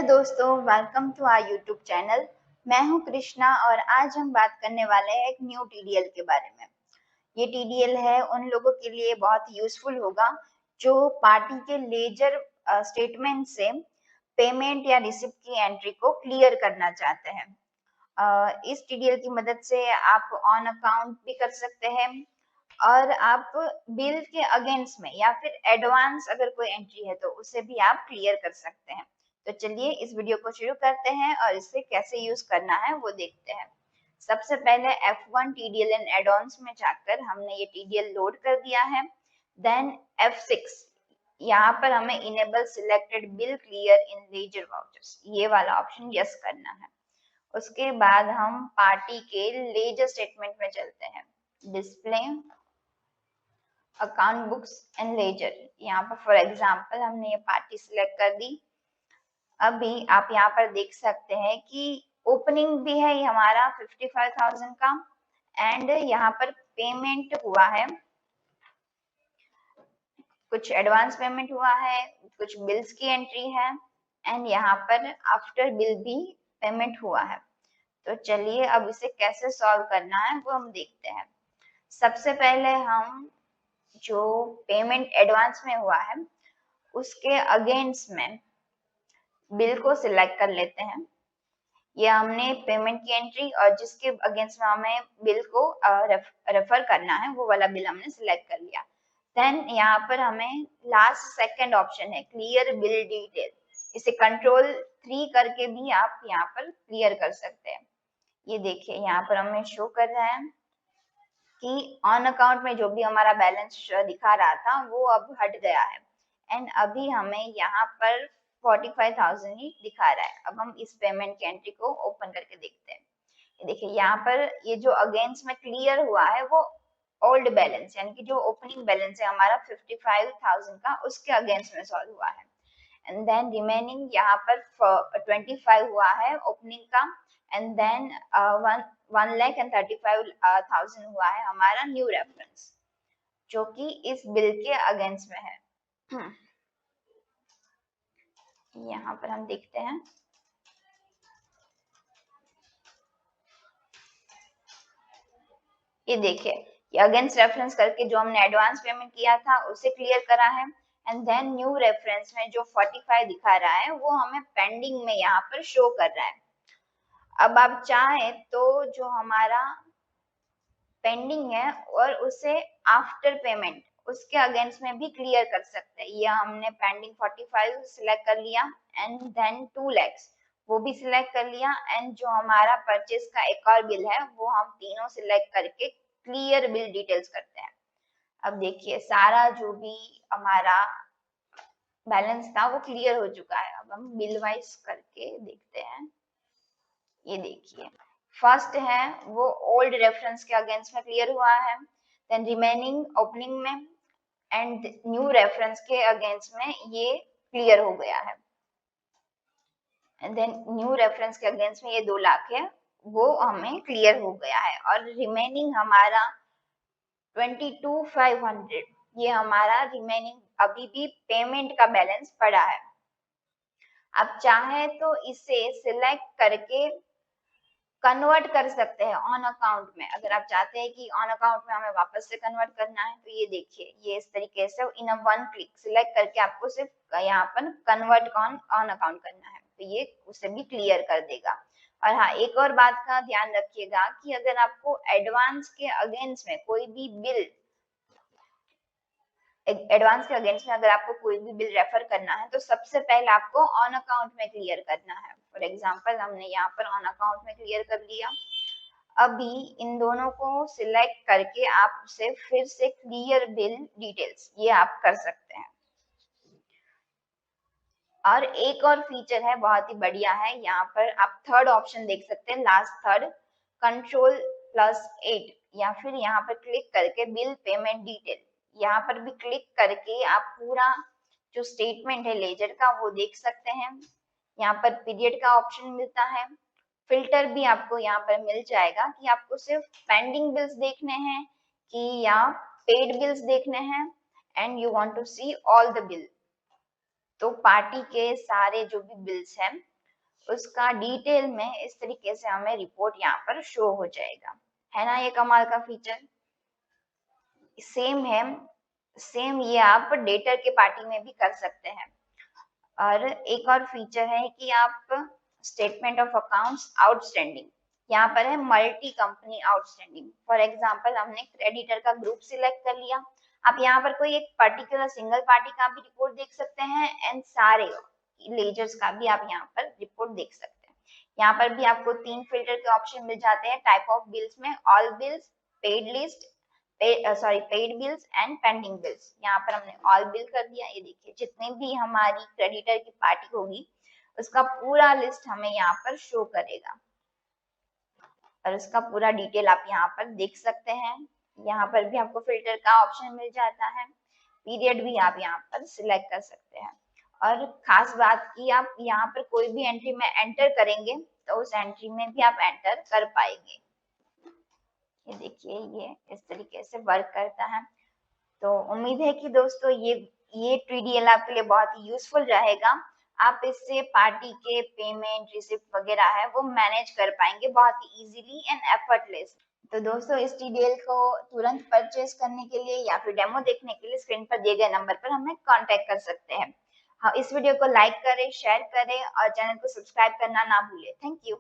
दोस्तों, welcome to our YouTube channel. मैं हूं कृष्णा और आज हम बात करने वाले हैं एक न्यू टीडीएल के बारे में। ये टीडीएल है उन लोगों के लिए बहुत यूजफुल होगा जो पार्टी के लेजर स्टेटमेंट से पेमेंट या रिसिप्ट की एंट्री को क्लियर करना चाहते हैं। इस टीडीएल की मदद से आप ऑन अकाउंट भी कर सकते हैं और आप बिल के अगेंस्ट में या फिर एडवांस अगर कोई एंट्री है तो उसे भी आप क्लियर कर सकते हैं। तो चलिए इस वीडियो को शुरू करते हैं और इसे कैसे यूज करना है वो देखते हैं। सबसे पहले F1 TDL एंड एड-ऑन्स में जाकर हमने ये TDL लोड कर दिया है। देन F6 यहाँ पर हमें enable selected bill clear in ledger vouchers ये वाला ऑप्शन यस करना है। उसके बाद हम पार्टी के लेजर स्टेटमेंट में चलते हैं। Display account books and ledger, यहाँ पर फॉर एग्जांपल हमने ये पार्टी सिलेक्ट कर दी। अभी आप यहाँ पर देख सकते हैं कि ओपनिंग भी है ये हमारा 55,000 का एंड यहाँ पर पेमेंट हुआ है, कुछ एडवांस पेमेंट हुआ है, कुछ बिल्स की एंट्री है एंड यहाँ पर आफ्टर बिल भी पेमेंट हुआ है। तो चलिए अब इसे कैसे सॉल्व करना है वो हम देखते हैं। सबसे पहले हम जो पेमेंट एडवांस में हुआ है उसके अगेंस्ट में बिल को सिलेक्ट कर लेते हैं। ये हमने पेमेंट की एंट्री और जिसके अगेंस्ट में हमें बिल को रेफर करना है वो वाला बिल हमने सिलेक्ट कर लिया। देन यहाँ पर हमें लास्ट सेकंड ऑप्शन है क्लियर बिल डिटेल, इसे कंट्रोल 3 करके भी आप यहाँ पर क्लियर कर सकते हैं। ये देखिए यहाँ पर हमें शो कर रहा है कि ऑन अकाउंट में जो भी हमारा बैलेंस दिखा रहा था वो अब हट गया है एंड अभी हमें यहाँ पर 45,000 ही दिखा रहा है। अब हम इस पेमेंट की एंट्री को ओपन करके देखते हैं। देखिए यहाँ पर ये जो अगेंस्ट में क्लियर हुआ है वो ओल्ड बैलेंस यानी कि जो ओपनिंग बैलेंस है हमारा 55,000 का उसके अगेंस्ट में सॉल्व हुआ है एंड देन रिमेनिंग यहाँ पर 25 हुआ है ओपनिंग का एंड देन 1,35,000 हुआ है हमारा न्यू रेफरेंस जो कि इस बिल के अगेंस्ट में है। यहाँ पर हम देखते हैं ये देखिए ये अगेंस्ट रेफरेंस करके जो हमने एडवांस पेमेंट किया था उसे क्लियर करा है एंड देन न्यू रेफरेंस में जो 45 दिखा रहा है वो हमें पेंडिंग में यहाँ पर शो कर रहा है। अब आप चाहें तो जो हमारा पेंडिंग है और उसे आफ्टर पेमेंट उसके अगेंस्ट में भी क्लियर कर सकते हैं। ये हमने पेंडिंग 45 सिलेक्ट कर लिया एंड देन 2 लाख वो भी सिलेक्ट कर लिया एंड जो हमारा परचेज का एक और बिल है वो हम तीनों सिलेक्ट करके क्लियर बिल डिटेल्स करते हैं। अब देखिए सारा जो भी हमारा बैलेंस था वो क्लियर हो चुका है। अब हम बिल वाइज करके देखते हैं। ये देखिए फर्स्ट है वो ओल्ड रेफरेंस के अगेंस्ट में क्लियर हुआ है, देन रिमेनिंग ओपनिंग में एंड न्यू रेफरेंस के अगेंस्ट में ये क्लियर हो गया है एंड देन न्यू रेफरेंस के अगेंस्ट में ये 2 लाख है वो हमें क्लियर हो गया है और रिमेनिंग हमारा 22,500 ये हमारा रिमेनिंग अभी भी पेमेंट का बैलेंस पड़ा है। आप चाहे तो इसे सिलेक्ट करके कन्वर्ट कर सकते हैं ऑन अकाउंट में। अगर आप चाहते हैं कि ऑन अकाउंट में हमें वापस से कन्वर्ट करना है तो ये देखिए ये इस तरीके से इन अ वन क्लिक सिलेक्ट करके आपको सिर्फ यहाँ पर कन्वर्ट ऑन अकाउंट करना है तो ये उसे भी क्लियर कर देगा। और हाँ एक और बात का ध्यान रखिएगा कि अगर आपको एडवांस के अगेंस्ट में कोई भी बिल एडवांस के अगेंस्ट में अगर आपको कोई भी बिल रेफर करना है तो सबसे पहले आपको ऑन अकाउंट में क्लियर करना है। फॉर एग्जांपल हमने यहाँ पर ऑन अकाउंट में क्लियर कर लिया। अभी इन दोनों को सिलेक्ट करके आप उसे फिर से क्लियर बिल डिटेल्स ये आप कर सकते हैं। और एक और फीचर है बहुत ही बढ़िया है, यहाँ पर आप थर्ड ऑप्शन देख सकते हैं लास्ट थर्ड Ctrl+8 या फिर यहाँ पर क्लिक करके बिल पेमेंट डिटेल यहाँ पर भी क्लिक करके आप पूरा जो स्टेटमेंट है लेजर का वो देख सकते हैं। यहाँ पर पीरियड का ऑप्शन मिलता है, फिल्टर भी आपको यहाँ पर मिल जाएगा कि आपको सिर्फ पेंडिंग बिल्स देखने हैं कि या पेड बिल्स देखने हैं and you want to see all the bill. तो पार्टी के सारे जो भी बिल्स हैं उसका डिटेल में इस तरीके से हमें रिपोर्ट यहाँ पर शो हो जाएगा। है ना ये कमाल का फीचर। सेम है, सेम ये आप डेटर के पार्टी में भी कर सकते हैं। और एक और फीचर है कि आप स्टेटमेंट ऑफ अकाउंट्स आउटस्टैंडिंग, यहाँ पर है multi company outstanding. For example हमने क्रेडिटर का ग्रुप सिलेक्ट कर लिया, आप यहाँ पर कोई एक पर्टिकुलर सिंगल पार्टी का भी रिपोर्ट देख सकते हैं एंड सारे लेजर्स का भी आप यहाँ पर रिपोर्ट देख सकते हैं। यहाँ पर भी आपको 3 फिल्टर के ऑप्शन मिल जाते हैं टाइप ऑफ बिल्स में, all bills, paid list, paid bills and pending bills. यहाँ पर हमने ऑल बिल कर दिया। ये देखिए जितने भी हमारी क्रेडिटर की पार्टी होगी उसका पूरा लिस्ट हमें यहाँ पर शो करेगा और उसका पूरा डिटेल आप यहाँ पर देख सकते हैं। यहाँ पर भी आपको फिल्टर का ऑप्शन मिल जाता है, पीरियड भी आप यहाँ पर सिलेक्ट कर सकते हैं। और खास बात की आप यहाँ पर कोई भी एंट्री में एंटर करेंगे तो उस एंट्री में भी आप एंटर कर पाएंगे। ये देखिए ये इस तरीके से वर्क करता है। तो उम्मीद है कि दोस्तों ये ट्यूटोरियल आपके लिए बहुत ही यूजफुल रहेगा। आप इससे पार्टी के पेमेंट रिसिप्ट वगैरह है वो मैनेज कर पाएंगे बहुत ही इजीली एंड एफर्टलेस। तो दोस्तों इस ट्यूटोरियल को तुरंत परचेज करने के लिए या फिर डेमो देखने के लिए स्क्रीन पर दिए गए नंबर पर हमें कांटेक्ट कर सकते हैं। हाँ, इस वीडियो को लाइक करें, शेयर करें और चैनल को सब्सक्राइब करना ना भूलें। Thank you.